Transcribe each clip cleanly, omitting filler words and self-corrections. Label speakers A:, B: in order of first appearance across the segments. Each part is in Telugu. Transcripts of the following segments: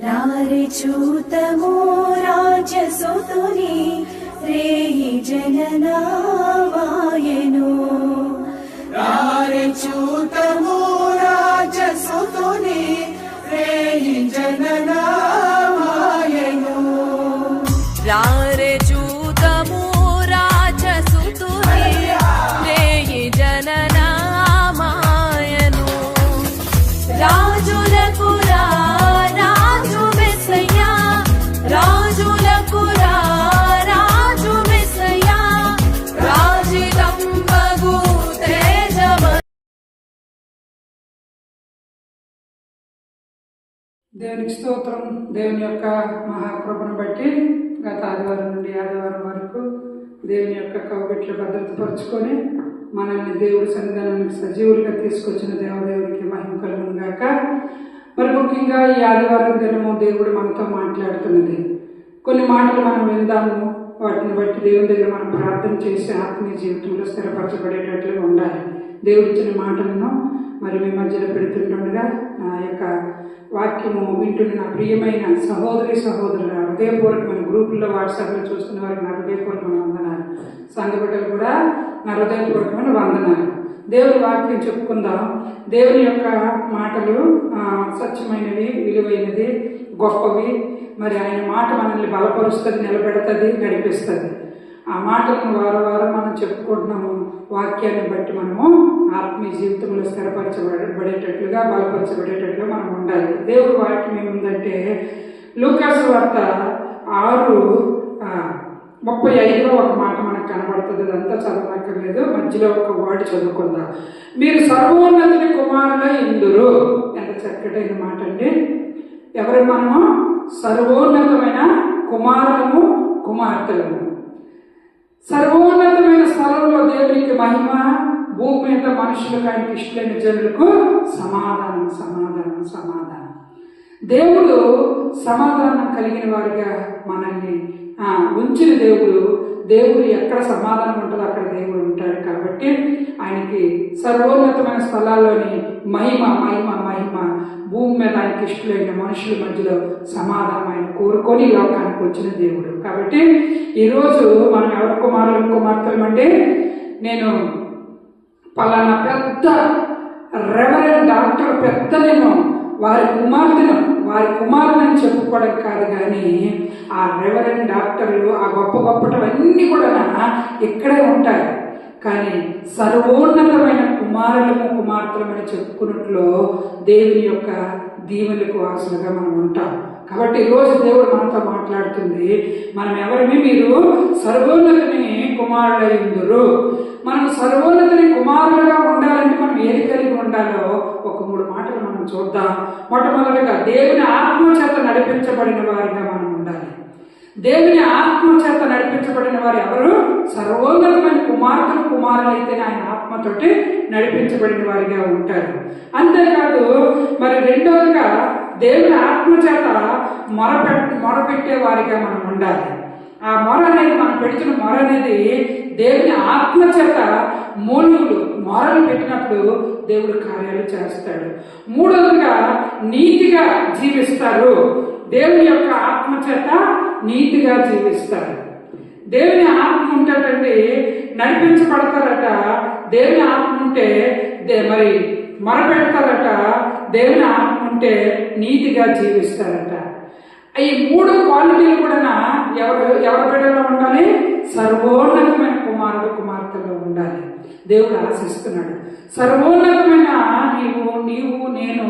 A: రారే చూతము రాజసుతుని రేయి జననామాయను.
B: రారే చూతము రాజసుతుని రేయి జననామాయను.
C: రారే చూతము రాజసుతుని రేయి జననామాయను. రాజులకు రాజు మెస్సయ్యా, రాజులకు రాజు మెస్సయ్యా, రాజిదంబగు తేజమ.
B: దేవునికి స్తోత్రం. దేవుని యొక్క మహాకృపను బట్టి గత ఆదివారం నుండి ఆదివారం వరకు దేవుని యొక్క కౌగిట్లు భద్రతపరుచుకొని మనల్ని దేవుడి సన్నిధానానికి సజీవులుగా తీసుకొచ్చిన దేవదేవునికి మహిమ కలుగును గాక. మరి ముఖ్యంగా ఈ ఆదివారం దినము దేవుడు మనతో మాట్లాడుతున్నది. కొన్ని మాటలు మనం విందాము, వాటిని బట్టి దేవుని దగ్గర మనం ప్రార్థన చేసి ఆత్మీయ జీవితంలో స్థిరపరచబడేటట్లుగా ఉండాలి. దేవుడిచ్చిన మాటలను మరి మీ మధ్యలో పెడుతుండగా నా యొక్క వాక్యము వింటున్న నా ప్రియమైన సహోదరి సహోదరుల హృదయపూర్వకమైన గ్రూపుల్లో వాట్సాప్లో చూస్తున్న వారికి నా హృదయపూర్వకమైన వందనాలు, సంఘ బిడ్డలు కూడా నా హృదయపూర్వకమైన వందనాలు. దేవుని వాక్యం చెప్పుకుందాం. దేవుని యొక్క మాటలు సత్యమైనవి, విలువైనది, గొప్పవి. మరి ఆయన మాట మనల్ని బలపరుస్తుంది, నిలబెడుతుంది, నడిపిస్తుంది. ఆ మాటలను వారం వారం మనం చెప్పుకుంటున్నాము. వాక్యాన్ని బట్టి మనము ఆత్మీయ జీవితంలో స్థిరపరచబడేటట్లుగా, బలపరచబడేటట్లుగా మనం ఉండాలి. దేవుడు వాక్యం ఏముందంటే లూకాసు వార్త 6:35 ఒక మాట మనకు కనబడుతుంది. అదంతా చదవక్కర్లేదు, మధ్యలో ఒక వర్డ్ చదువుకుందాం. మీరు సర్వోన్నతుని కుమారులై ఇందురు. ఎంత చక్కటైన మాట అండి. ఎవరు మనము? సర్వోన్నతమైన కుమారులము, కుమార్తెలము. సర్వోన్నతమైన స్థలంలో దేవునికి మహిమ, భూమి మీద మనుషులకు ఆయనకి ఇష్టమైన జనులకు సమాధానం, సమాధానం, సమాధానం. దేవుడు సమాధానం కలిగిన వారిగా మనల్ని ఉంచిన దేవుడు ఎక్కడ సమాధానం ఉంటుందో అక్కడ దేవుడు ఉంటాడు. కాబట్టి ఆయనకి సర్వోన్నతమైన స్థలాల్లోని మహిమ, మహిమ, మహిమ, భూమి మీద ఆయనకి ఇష్టమైన మనుషుల మధ్యలో సమాధానం ఆయన కోరుకొని లోకానికి వచ్చిన దేవుడు. కాబట్టి ఈరోజు మనం ఎవరి కుమారులు, కుమార్తెలు అంటే నేను పలానా పెద్ద రెవరెండ్ డాక్టర్, పెద్ద నేను వారి కుమారులని చెప్పుకోవడం కాదు, కానీ ఆ రెవరెండ్ డాక్టర్లు, ఆ గొప్ప గొప్పటవన్నీ కూడా ఇక్కడే ఉంటాయి. కానీ సర్వోన్నతమైన కుమారులము, కుమార్తెలమని చెప్పుకున్నట్లో దేవుని యొక్క దీవెనలకు వారసులుగా మనం ఉంటాం. కాబట్టి ఈరోజు దేవుడు మనతో మాట్లాడుతుంది. మనం ఎవరిని? మీరు సర్వోన్నతిని కుమారులై ఉందురు. మనం సర్వోన్నతిని కుమారులుగా ఉండాలంటే మనం ఏది కలిగి ఉండాలో ఒక 3 మాటలు మనం చూద్దాం. మొట్టమొదటిగా దేవుని ఆత్మ చేత నడిపించబడిన వారిగా మనం ఉండాలి. దేవుని ఆత్మ చేత నడిపించబడిన వారు ఎవరు? సర్వోన్నతమైన కుమార్తెలు, కుమారులు అయితేనే ఆయన ఆత్మతోటి నడిపించబడిన వారిగా ఉంటారు. అంతేకాదు మరి రెండవదిగా దేవుని ఆత్మ చేత మొరపెట్టే వారిగా మనం ఉండాలి. ఆ మొర అనేది, మనం పెడుతున్న మొర అనేది దేవుని ఆత్మ చేత మొరలు పెట్టినప్పుడు దేవుడు కార్యాలు చేస్తాడు. మూడవదిగా నీతిగా జీవిస్తారు. దేవుని యొక్క ఆత్మ చేత నీతిగా జీవిస్తారు. దేవుని ఆత్మ ఉంటేటండి నడిపించబడతారట. దేవుని ఆత్మ ఉంటే మరి మొరపెడతారట. దేవుని ఆత్మ ఉంటే నీతిగా జీవిస్తారట. ఈ 3 క్వాలిటీలు కూడా ఎవరి బిడ్డలో ఉండాలి? సర్వోన్నతమైన కుమారుడు, కుమార్తెలో ఉండాలి. దేవుడు ఆశిస్తున్నాడు. సర్వోన్నతమైన నీవు నేను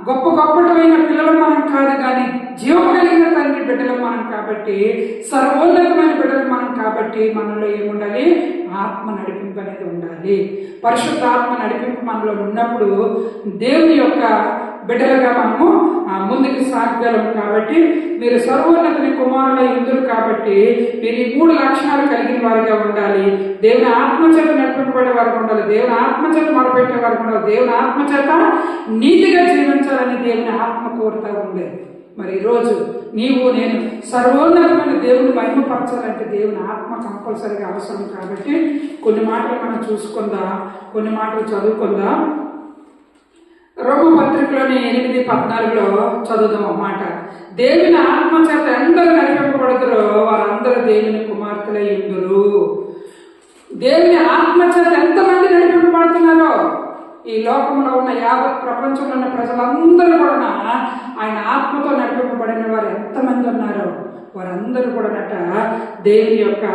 B: గొప్ప గొప్పటమైన పిల్లలు మనం కాదు, కానీ జీవం కలిగిన తండ్రి బిడ్డలు మనం కాబట్టి, సర్వోన్నతమైన బిడ్డలు మనం కాబట్టి మనలో ఏముండాలి? ఆత్మ నడిపింపు అనేది ఉండాలి. పరిశుద్ధ ఆత్మ నడిపింపు మనలో ఉన్నప్పుడు దేవుని యొక్క బిడ్డలుగా మనము ముందుకు సాగగలం. కాబట్టి మీరు సర్వోన్నతిని కుమారులై ఇందురు. కాబట్టి మీరు ఈ 3 లక్షణాలు కలిగిన వారిగా ఉండాలి. దేవుని ఆత్మచేత నడిపింపబడే వారికి ఉండాలి. దేవుని ఆత్మచేత మొరపెట్టే వారికి ఉండాలి. దేవుని ఆత్మచేత నీతిగా జీవించాలని దేవుని ఆత్మ కోరుతా ఉంది. మరి ఈరోజు నీవు నేను సర్వోన్నతమైన దేవుని మహిమపరచాలంటే దేవుని ఆత్మ కంపల్సరిగా అవసరం. కాబట్టి కొన్ని మాటలు మనం చూసుకుందాం, కొన్ని మాటలు చదువుకుందాం. రోమపత్రికలోని 8:14 చదువుదాం అన్నమాట. దేవుని ఆత్మ చేత ఎందరు నడిపింపబడుతురో వారందరూ దేవుని కుమార్తెలై ఉందురు. దేవుని ఆత్మ చేత ఎంతమంది నడిపింపబడుతున్నారో, ఈ లోకంలో ఉన్న యావత్ ప్రపంచంలో ఉన్న ప్రజలందరూ కూడా ఆయన ఆత్మతో నడిపింపబడిన వారు ఎంతమంది ఉన్నారో వారందరూ కూడా దేవుని యొక్క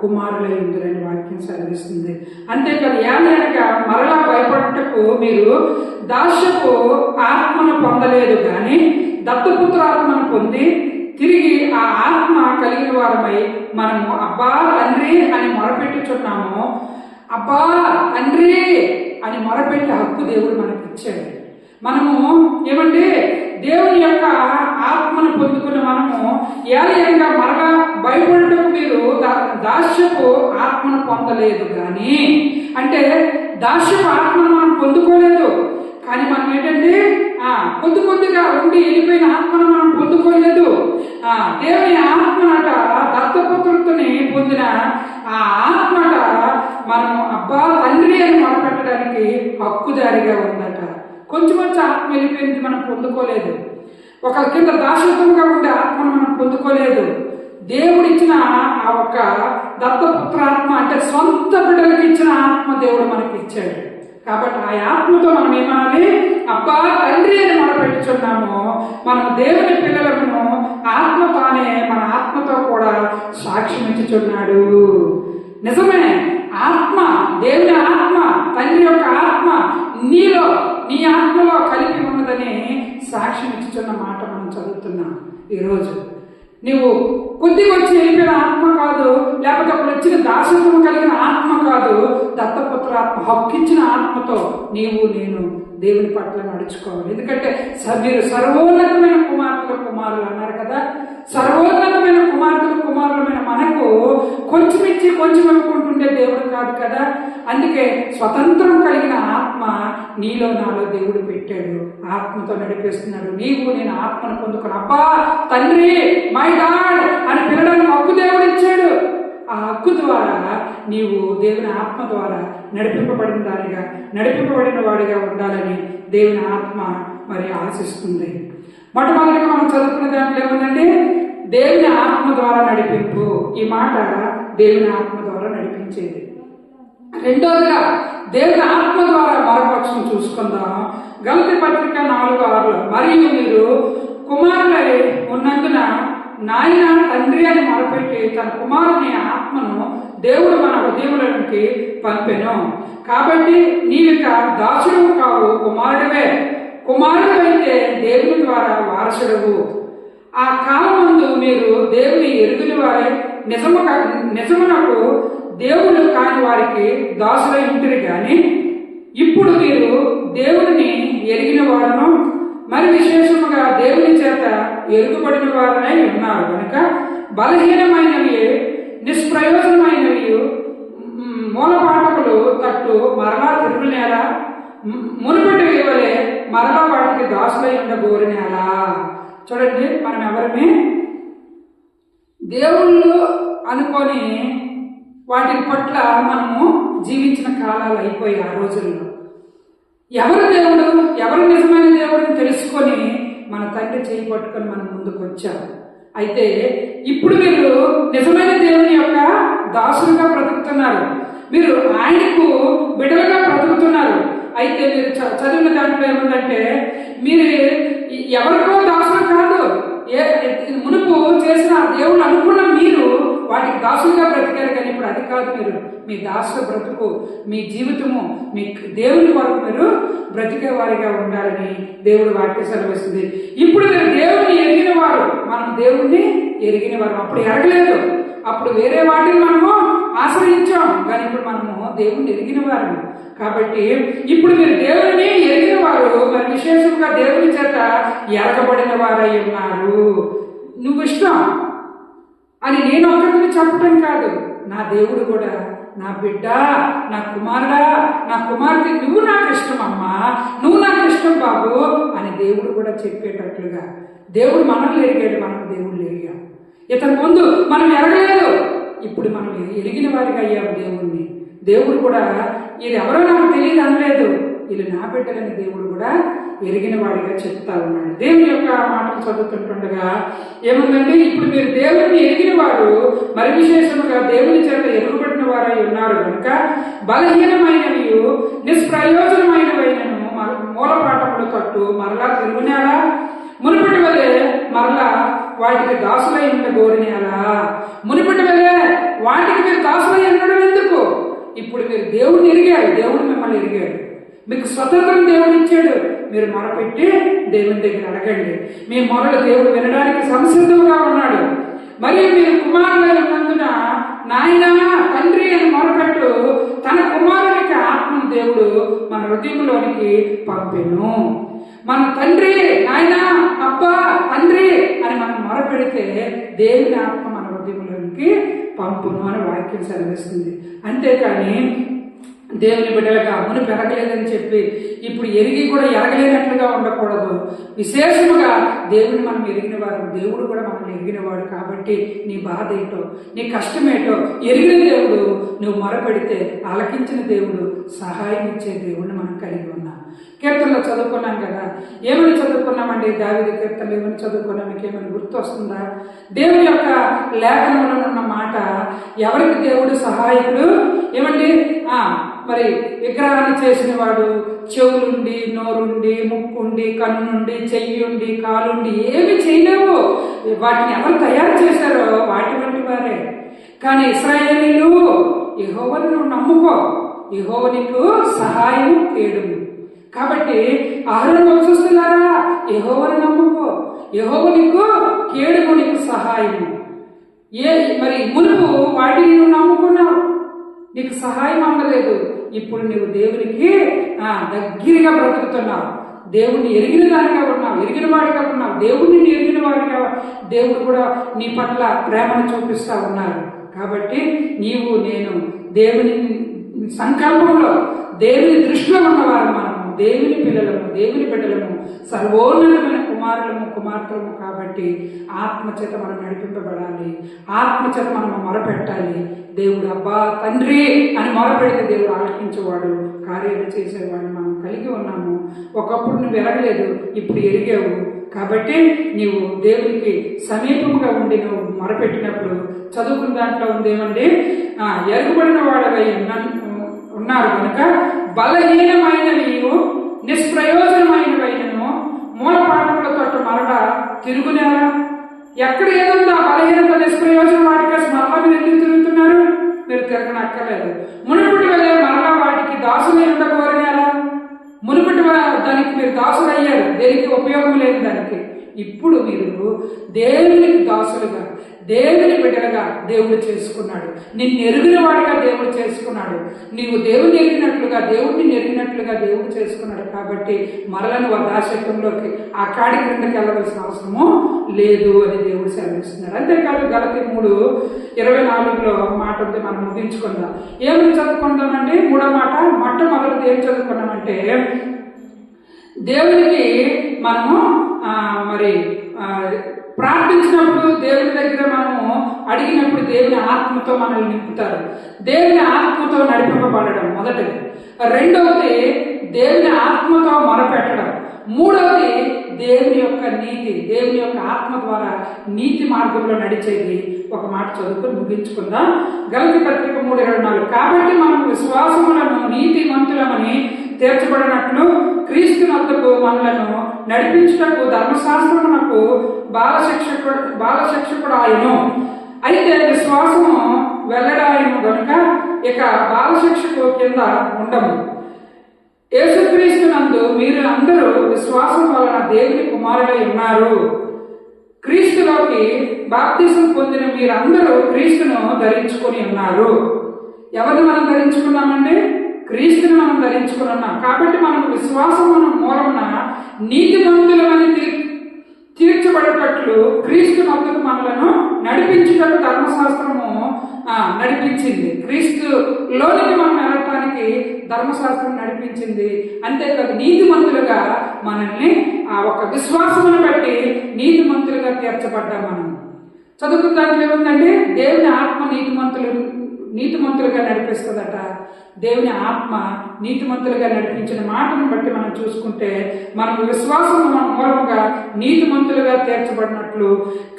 B: కుమారులై ఉందని వాక్యం సెలవిస్తుంది. అంతేకాదు ఏమనగా మరలా భయపడటకు మీరు దాస్యపు ఆత్మను పొందలేదు కానీ దత్తపుత్ర ఆత్మను పొంది తిరిగి ఆ ఆత్మ కలిగిన వారమై మనము అబ్బా తండ్రి అని మొరపెట్టుచున్నాము. అబ్బా తండ్రి అని మొరపెట్టే హక్కు దేవుడు మనకి ఇచ్చాడు. మనము ఏమంటే దేవుని యొక్క ఆత్మను పొందుకున్న మనము ఏలయంగా మరలా భయపడటకు మీరు దాస్యపు ఆత్మను పొందలేదు కానీ, అంటే దాస్యపు ఆత్మను మనం పొందుకోలేదు కానీ మనం ఏంటంటే కొద్ది కొద్దిగా ఉండి వెళ్ళిపోయిన ఆత్మను మనం పొందుకోలేదు. దేవుని ఆత్మనట దత్తపుత్రుడితోని పొందిన ఆ ఆత్మట మనం అబ్బా తండ్రి అని మొదలుపెట్టడానికి హక్కుదారిగా ఉందట. కొంచెం ఆత్మ వెళ్ళిపోయింది, మనం పొందుకోలేదు. ఒక కింద దాసత్వంగా ఉండే ఆత్మను మనం పొందుకోలేదు. దేవుడిచ్చిన ఆ ఒక్క దత్తపుత్రాత్మ అంటే సొంత బిడ్డలకు ఇచ్చిన ఆత్మ దేవుడు మనకి ఇచ్చాడు. కాబట్టి ఆ ఆత్మతో మనం ఏమనాలి? అబ్బా తండ్రి అని మొదలుపెట్టుచున్నాము. మనం దేవుని పిల్లలను ఆత్మ తానే మన ఆత్మతో కూడా సాక్ష్యం ఇచ్చుచున్నాడు. నిజమే, ఆత్మ, దేవుని ఆత్మ, తండ్రి యొక్క ఆత్మ నీలో, నీ ఆత్మలో కలిపి ఉన్నదని సాక్ష్యం ఇచ్చుచున్న మాట మనం చదువుతున్నాం ఈరోజు. నువ్వు కొద్దిగా వచ్చి వెళ్ళిపోయిన ఆత్మ కాదు, లేకపోతే అప్పుడు వచ్చిన దాసత్వం కలిగిన ఆత్మ కాదు, దత్తపుత్ర ఆత్మ, హక్కిచ్చిన ఆత్మతో నీవు నేను దేవుని పట్ల నడుచుకోవాలి. ఎందుకంటే మీరు సర్వోన్నతమైన కుమారులు అన్నారు కదా. సర్వోన్నతమైన కుమారులమైన మనకు కొంచెం ఇచ్చి కొంచెం అనుకుంటుండే దేవుడు కాదు కదా. అందుకే స్వతంత్రం కలిగిన ఆత్మ నీలో నాలో దేవుడు పెట్టాడు, ఆత్మతో నడిపిస్తున్నాడు. నీవు నేను ఆత్మను పొందుకుని అబ్బా తండ్రి మై గాడ్ అని పిలవడానికి హక్కు దేవుడు ఇచ్చాడు. ఆ హక్కు ద్వారా నీవు దేవుని ఆత్మ ద్వారా నడిపింపబడిన వాడిగా ఉండాలని దేవుని ఆత్మ మరి ఆశిస్తుంది. మొట్టమొదటిగా మనం చదువుకున్న దాంట్లో ఏముందండి? దేవుని ఆత్మ ద్వారా నడిపింపు. ఈ మాట దేవుని ఆత్మ ద్వారా నడిపించేది. రెండోదిగా దేవుని ఆత్మ ద్వారా మరొకపక్షం చూసుకుందాం. గలతీ పత్రిక 4:6 మరియు మీరు కుమారులై ఉన్నందున నాయన తండ్రి అని మొదలుపెట్టి తన కుమారుని ఆత్మను దేవుడు మన హృదయములకి పంపెను. కాబట్టి నీవిక దాసుడు కావు, కుమారుడివే. కుమారుడైతే దేవుని ద్వారా వారసుడవు. ఆ కాలమందు మీరు దేవుని ఎరుగుని వారి నిజమునకు దేవుడు కాని వారికి దాసులై ఉంటుంది. కానీ ఇప్పుడు మీరు దేవుడిని ఎరిగిన వారును మరి విశేషముగా దేవుని చేత ఎరుగుబడిన వారనై ఉన్నారు. కనుక బలహీనమైనవి, నిష్ప్రయోజనమైనవి మూలపాఠములు తట్టు మరలా తిరుగునేల మునుపటి ఇవ్వలే మరలా వాటికి దాసులై ఉండగోరినేలా. చూడండి, మనం ఎవరిని దేవుళ్ళు అనుకొని వాటి పట్ల మనము జీవించిన కాలాలు అయిపోయి ఆ రోజుల్లో ఎవరు దేవుడు, ఎవరు నిజమైన దేవుడిని తెలుసుకొని మన తండ్రి చేయి పట్టుకొని మనం ముందుకు వచ్చాం. అయితే ఇప్పుడు మీరు నిజమైన దేవుని యొక్క దాసులుగా బ్రతుకుతున్నారు, మీరు ఆయనకు బిడ్డలుగా బ్రతుకుతున్నారు. అయితే మీరు చదివిన దాంట్లో ఏముందంటే మీరు ఎవరికో దాసులు కాదు, మునుపు చేసిన దేవుడు అనుకున్న మీరు వాటికి దాసులుగా బ్రతికారు. కానీ ఇప్పుడు అది కాదు, మీరు మీ దాసుల బ్రతుకు, మీ జీవితము మీ దేవుని కొరకు మీరు బ్రతికే వారిగా ఉండాలని దేవుడు వాక్యం సెలవిస్తుంది. ఇప్పుడు మీరు దేవుడిని ఎరిగిన వారు, మనం దేవుణ్ణి ఎరిగిన వారు. అప్పుడు ఎరగలేదు, అప్పుడు వేరే వాటిని మనము ఆశ్రయించాం, కానీ ఇప్పుడు మనము దేవుణ్ణి ఎరిగిన వారు. కాబట్టి ఇప్పుడు మీరు దేవుని ఎరిగిన వారు, మరి విశేషంగా దేవుని చేత ఎరగబడిన వారై ఉన్నారు. నువ్వు ఇష్టం అని నేను ఒక్కరిని చెప్పటం కాదు, నా దేవుడు కూడా నా బిడ్డ, నా కుమారుడా, నా కుమార్తె, నువ్వు నాకు ఇష్టం అమ్మా, నువ్వు నాకు ఇష్టం బాబు అని దేవుడు కూడా చెప్పేటట్లుగా దేవుడు మనల్ని ఎరిగాడు, మనం దేవుళ్ళు ఎరిగాం. ఇతని ముందు మనం ఎరగలేదు, ఇప్పుడు మనం ఎరిగిన వారిగా అయ్యాము దేవుణ్ణి. దేవుడు కూడా వీళ్ళు ఎవరో నాకు తెలియదు అనలేదు, వీళ్ళు నా బిడ్డలని దేవుడు కూడా ఎరిగిన వాడిగా చెప్తా ఉన్నాడు. దేవుని యొక్క మాటలు చదువుతుంటుండగా ఏముందంటే, ఇప్పుడు మీరు దేవుడిని ఎరిగిన వారు, మరి విశేషముగా దేవుని చేత ఎరుగుబడిన వారై ఉన్నారు కనుక బలహీనమైనవి నిష్ప్రయోజనమైనవైనను మూలపాఠములు తట్టు మరలా తిరుగునేలా, మునుపటి వలె మరలా వాటికి దాసులై ఉండగోరినేలా. మునుపటి వలె వాటికి మీరు దాసులై ఉండడం ఎందుకు? ఇప్పుడు మీరు దేవుడిని ఎరిగారు, దేవుడు మిమ్మల్ని ఎరిగాడు, మీకు స్వతంత్రం దేవుడు ఇచ్చాడు. మీరు మొరపెట్టి దేవుని దగ్గర అడగండి. మీ మొరలు దేవుడు వినడానికి సంసిద్ధంగా ఉన్నాడు. మరియు మీరు కుమారులై ఉన్నందున నాయనా తండ్రి అని మొరపెట్టు తన కుమారునికి ఆత్మను దేవుడు మన హృదయంలోనికి పంపెను. మన తండ్రి, నాయన, అబ్బా, తండ్రి అని మనం మొరపెడితే దేవుని ఆత్మ మన హృదయంలోనికి పంపును అని వాక్యం సెలవిస్తుంది. అంతేకాని దేవుని బిడ్డలుగా మును పెరగలేదని చెప్పి ఇప్పుడు ఎరిగి కూడా ఎరగలేనట్లుగా ఉండకూడదు. విశేషముగా దేవుని మనం ఎరిగిన వారు, దేవుడు కూడా మనల్ని ఎరిగినవాడు. కాబట్టి నీ బాధ ఏంటో, నీ కష్టమేటో ఎరిగిన దేవుడు నువ్వు మొరపెడితే ఆలకించిన దేవుడు, సహాయం ఇచ్చే దేవుడిని మనం కలిగి ఉన్నాం. కీర్తనలో చదువుకున్నాం కదా, ఏమని చదువుకున్నామండి? దావీదు కీర్తనలు ఏమని చదువుకున్నాం? మీకు ఏమైనా గుర్తు వస్తుందా? దేవుని యొక్క లేఖనంలో ఉన్న మాట, ఎవరికి దేవుడు సహాయకుడు? ఏమండి? మరి విగ్రహాన్ని చేసిన వాడు చెవులుండి, నోరుండి, ముక్కుండి, కన్నుండి, చెయ్యుండి, కాలుండి ఏమి చేయలేవు. వాటిని ఎవరు తయారు చేశారో వాటి వంటి వారే. కానీ ఇశ్రాయేలీలు, యెహోవాను నువ్వు నమ్ముకో, యెహోవా నీకు సహాయం కేడుము. కాబట్టి అహరోను వంశస్థులారా, యెహోవాను నమ్ముకో, యెహోవా నీకు కేడుము, నీకు సహాయము. మరి మునుపు వాటిని నువ్వు నమ్ముకున్నావు, నీకు సహాయం అందలేదు. ఇప్పుడు నువ్వు దేవునికి దగ్గరగా బ్రతుకుతున్నావు, దేవుడిని ఎరిగిన దానిగా ఉన్నావు, ఎరిగిన వాడిగా ఉన్నావు, దేవుడిని ఎరిగిన వాడిగా దేవుడు కూడా నీ పట్ల ప్రేమను చూపిస్తా ఉన్నారు. కాబట్టి నీవు నేను దేవుని సంకల్పంలో, దేవుని దృష్టిలో ఉన్నవారు మనము, దేవుని పిల్లలము, దేవుని బిడ్డలము, సర్వోన్నతమైన కుమారులము, కుమార్తెలము. కాబట్టి ఆత్మచేత మనం నడిపింపబడాలి, ఆత్మచేత మనం మొరపెట్టాలి. దేవుడు అబ్బా, తండ్రి అని మొరపెడితే దేవుడు ఆలకించేవాడు, కార్యాలు చేసేవాడిని మనం కలిగి ఉన్నాము. ఒకప్పుడు నువ్వు ఎరగలేదు, ఇప్పుడు ఎరిగావు. కాబట్టి నీవు దేవునికి సమీపంగా ఉండి నువ్వు మొరపెట్టినప్పుడు చదువుకున్న దాంట్లో ఉందేమండి, ఎరుగుబడిన వాడవై ఉన్నారు కనుక బలహీనమైనవి నిష్ప్రయోజనమైనవైనను మూలపాఠములతో మరల తిరుగునేలా. ఎక్కడ ఏదన్నా బలహీనత, నిష్ప్రయోజనం వాటికి మరలా మీరు ఎందుకు తిరుగుతున్నారు? మీరు తిరగనక్కర్లేదు. మునుపటి వలె మరలా వాటికి దాసులై ఉండకూడనేలా. మునుపటి దానికి మీరు దాసులు అయ్యారు, దేనికి ఉపయోగం లేదు దానికి. ఇప్పుడు మీరు దేవునికి దాసులుగా, దేవుని బిడ్డలుగా దేవుడు చేసుకున్నాడు. నిన్ను ఎరిగిన వాడిగా దేవుడు చేసుకున్నాడు. నీవు దేవుని ఎరిగినట్లుగా, దేవుడిని ఎరిగినట్లుగా దేవుడు చేసుకున్నాడు. కాబట్టి మరలను దాశత్వంలోకి ఆ కాడి క్రిందకి వెళ్ళవలసిన అవసరము లేదు అని దేవుడు సెలవిస్తున్నాడు. అంతేకాదు గలతీ 3:24 మాట ఉంది, మనం ముగించుకుందాం. ఏమని చదువుకుందామండి? 3వ మాట, మొట్టమొదటిది ఏం చదువుకున్నామంటే, దేవునికి మనము మరి ప్రార్థించినప్పుడు, దేవుని దగ్గర మనము అడిగినప్పుడు దేవుని ఆత్మతో మనల్ని నింపుతారు. దేవుని ఆత్మతో నడిపింపబడడం మొదటిది. రెండవది దేవుని ఆత్మతో మొరపెట్టడం. మూడవది దేవుని యొక్క నీతి, దేవుని యొక్క ఆత్మ ద్వారా నీతి మార్గంలో నడిచేది. ఒక మాట చదువుకొని ముగించుకుందాం. గలతీ పత్రిక 3:24. కాబట్టి మనం విశ్వాసములను నీతిమంతులమని తీర్చబడినట్లు క్రీస్తునొద్దకు మనలను నడిపించుటకు ధర్మశాస్త్రమునకు బాలశిక్షకుడు ఆయను. అయితే విశ్వాసము వెల్లడాయను గనుక ఇక బాలశిక్షకు కింద ఉండము. యేసుక్రీస్తునందు మీరు అందరూ విశ్వాసం వలన దేవుని కుమారులై ఉన్నారు. క్రీస్తులోకి బాప్తిసం పొందిన మీరందరూ క్రీస్తును ధరించుకొని ఉన్నారు. ఎవరిని మనం ధరించుకున్నామండి? క్రీస్తుని మనం ధరించుకుని ఉన్నాం. కాబట్టి మనం విశ్వాసమున మూలమున నీతిమంతులమని తీర్చబడేటట్లు క్రీస్తు నందుకు మనలను నడిపించుటకు ధర్మశాస్త్రము నడిపించింది. క్రీస్తులోనికి మనం వెళ్ళటానికి ధర్మశాస్త్రం నడిపించింది. అంతేకాదు నీతిమంతులుగా మనల్ని ఒక విశ్వాసమును బట్టి నీతిమంతులుగా తీర్చబడ్డాం. మనం చదువుకున్న దాంట్లో ఏముందండి? దేవుని ఆత్మ నీతిమంతులుగా నడిపిస్తుందట. దేవుని ఆత్మ నీతిమంతులుగా నడిపించిన మాటను బట్టి మనం చూసుకుంటే మనం విశ్వాసం మూలముగా నీతిమంతులుగా తీర్చబడినట్లు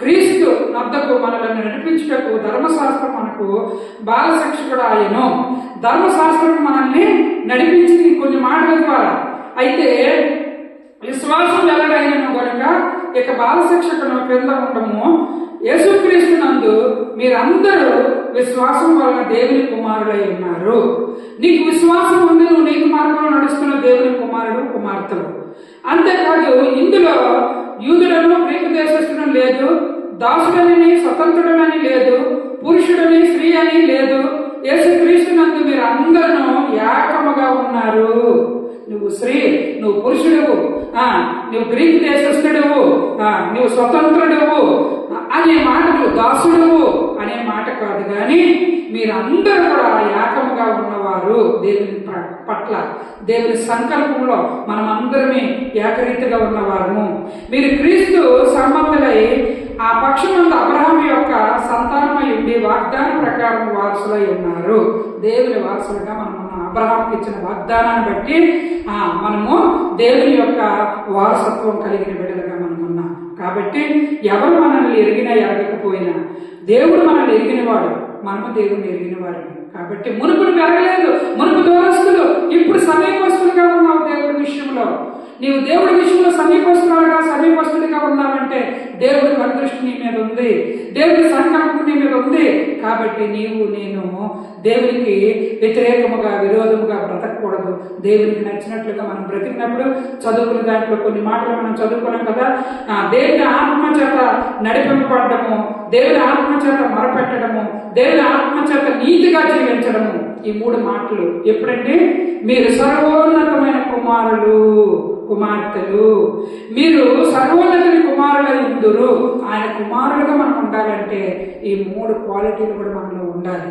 B: క్రీస్తు నద్దకు మనల్ని నడిపించుటకు ధర్మశాస్త్రం మనకు బాలశిక్షకుడు ఆయను. ధర్మశాస్త్రం మనల్ని నడిపించింది కొన్ని మాటల ద్వారా. అయితే విశ్వాసం వెల్లడైనను గనుక ఇక బాలశిక్షకును క్రింద ఉండము. యేసుక్రీస్తు నందు మీరందరూ విశ్వాసం వలన దేవుని కుమారులై ఉన్నారు. నీకు విశ్వాసం ఉంది, నువ్వు నీతి మార్గంలో నడుస్తున్న దేవుని కుమారుడు కుమార్తెలు. అంతేకాదు ఇందులో యూదులను గ్రీకు దేశస్థులను లేదు, దాసుడని స్వతంత్రుడని లేదు, పురుషుడని స్త్రీ అని లేదు. యేసుక్రీస్తు నందు మీరు అందరూ ఏకముగా ఉన్నారు. నువ్వు స్త్రీ, నువ్వు పురుషుడువు, నువ్వు గ్రీకు దేశస్థుడువు, నువ్వు స్వతంత్రుడువు అనే మాటలు, దాసుడువు అనే మాట కాదు, కానీ మీరందరూ కూడా ఏకముగా ఉన్నవారు. దేవుని పట్ల దేవుని సంకల్పంలో మనం అందరమే ఏకరీతిగా ఉన్నవారము. మీరు క్రీస్తు సంబంధులై ఆ పక్షమందు అబ్రహాం యొక్క సంతానమై ఉండి వాగ్దానం ప్రకారం వారసులై ఉన్నారు. దేవుని వారసులుగా మనం అబ్రహాంకి ఇచ్చిన వాగ్దానాన్ని బట్టి మనము దేవుని యొక్క వారసత్వం కలిగిన బిడ్డలుగా మనం ఉన్నాం. కాబట్టి ఎవరు మనల్ని ఎరిగినా ఎరగకపోయినా దేవుడు మనల్ని ఎరిగినవాడు, మనము దేవుడిని ఎరిగినవాడు. కాబట్టి మునుపుడు పెరగలేదు, మునుపు దూరస్తులు, ఇప్పుడు సమీపస్తులుగా ఉన్నావు. దేవుడి విషయంలో నీవు దేవుడి విషయంలో సమీపస్తుడిగా ఉన్నావంటే దేవుడి కనుదృష్టి నీ మీద ఉంది, దేవుడి సంకల్పం నీ మీద ఉంది. కాబట్టి నీవు నేను దేవునికి వ్యతిరేకముగా విరోధముగా బ్రతకూడదు. దేవునికి నచ్చినట్లుగా మనం బ్రతికినప్పుడు చదువుకున్న దాంట్లో కొన్ని మాటలు మనం చదువుకున్నాం కదా. దేవుని ఆత్మ చేత నడిపింపబడము, దేవుని ఆత్మ చేత మొరపెట్టడము, దేవుని ఆత్మ చేత నీతిగా జీవించడము. ఈ 3 మాటలు ఎప్పుడంటే మీరు సర్వోన్నతమైన కుమారులు కుమార్తెలు, మీరు సర్వోన్నతుని కుమారులై ఉందురు. ఆయన కుమారులుగా మనం ఉండాలంటే ఈ 3 క్వాలిటీలు కూడా మనలో ఉండాలి.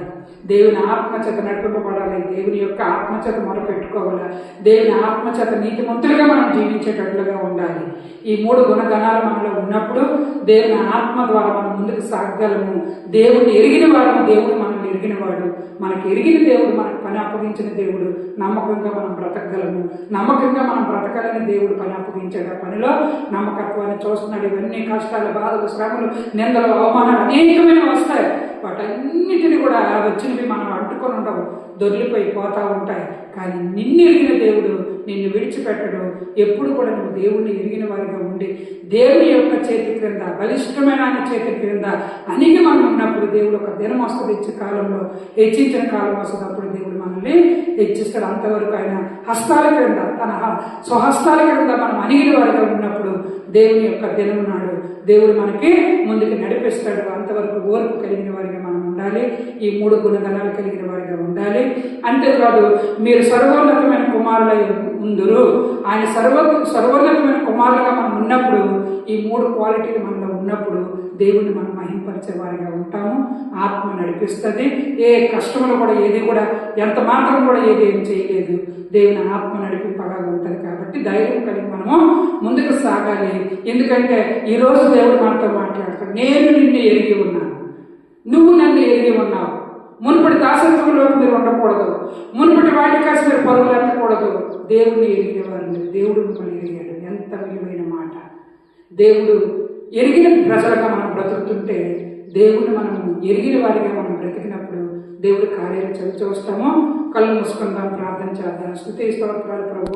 B: దేవుని ఆత్మచేత నడిపింపబడాలి, దేవుని యొక్క ఆత్మచేత మొరపెట్టుకోవాలి, దేవుని ఆత్మచేత నీతిమంతులుగా మనం జీవించేటట్లుగా ఉండాలి. ఈ 3 గుణగణాలు మనలో ఉన్నప్పుడు దేవుని ఆత్మ ద్వారా మనం ముందుకు సాగగలము. దేవుడిని ఎరిగిన వాడు, దేవుడు మనల్ని ఎరిగినవాడు, మనకి ఎరిగిన దేవుడు, మనకు పని అప్పగించిన దేవుడు. నమ్మకంగా మనం బ్రతకగలము, నమ్మకంగా మనం బ్రతకాలని దేవుడు పని అప్పగించాడు. ఆ పనిలో నమ్మకత్వాన్ని చూస్తున్నాడు. ఇవన్నీ కష్టాలు, బాధలు, శ్రమలు, నిందలు, అవమానాలు అనేకమైన వస్తాయి. వాటన్నిటిని కూడా వచ్చినవి మనం అంటుకొని ఉండవు, దొరికిపోయి పోతా ఉంటాయి. కానీ నిన్ను ఎరిగిన దేవుడు నిన్ను విడిచిపెట్టడు. ఎప్పుడు కూడా నువ్వు దేవుణ్ణి ఎరిగిన వారిగా ఉండి దేవుని యొక్క చేతి క్రింద, బలిష్టమైన ఆయన చేతి క్రింద అణిగి మనం ఉన్నప్పుడు దేవుడు ఒక దినం వస్తుంది, ఇచ్చే కాలంలో హెచ్చించిన కాలం వస్తుంది. అప్పుడు దేవుడు మనల్ని హెచ్చిస్తాడు. అంతవరకు ఆయన హస్తాల క్రింద, తన స్వహస్తాల క్రింద మనం అణిగిన వారిగా ఉన్నప్పుడు దేవుని యొక్క దినం నాడు దేవుడు మనకి ముందుకు నడిపిస్తాడు. అంతవరకు ఓర్పు కలిగిన వారిగా మనం ఉండాలి. ఈ 3 గుణగణాలు కలిగిన వారిగా ఉండాలి. అంతేకాదు మీరు సర్వోన్నతమైన కుమారులై ఉందురు. ఆయన సర్వోన్నతమైన కుమారులుగా మనం ఉన్నప్పుడు ఈ 3 క్వాలిటీలు మనలో ఉన్నప్పుడు దేవుణ్ణి మనం మహింపరిచే వారిగా ఉంటాము. ఆత్మ నడిపిస్తుంది. ఏ కష్టములు కూడా ఏది కూడా ఎంత మాత్రం కూడా ఏం చేయలేదు. దేవుని ఆత్మ నడిపింపగా ఉంటుంది. కాబట్టి ధైర్యం కలిగి మనము ముందుకు సాగాలి. ఎందుకంటే ఈరోజు దేవుడు మనతో మాట్లాడతాడు. నేను నిన్ను ఎరిగి ఉన్నాను, నువ్వు నన్ను ఎరిగి ఉన్నావు. మునుపటి దాసత్వంలోకి మీరు ఉండకూడదు, మునుపటి వాటి కాసి మీరు పరుగులు ఎత్తకూడదు. దేవుడిని ఎరిగేవారు మీరు, దేవుడు మిమ్మల్ని ఎరిగాడు. ఎంత విలువైన మాట. దేవుడు ఎరిగిన ప్రజలుగా మనం బ్రతుకుతుంటే, దేవుడిని మనం ఎరిగిన వారిగా మనం బ్రతికినప్పుడు దేవుడి కార్యాలు చూస్తాము. కళ్ళు మూసుకుందాం, ప్రార్థన చేద్దాం. స్తుతి స్తోత్రాలు ప్రభు.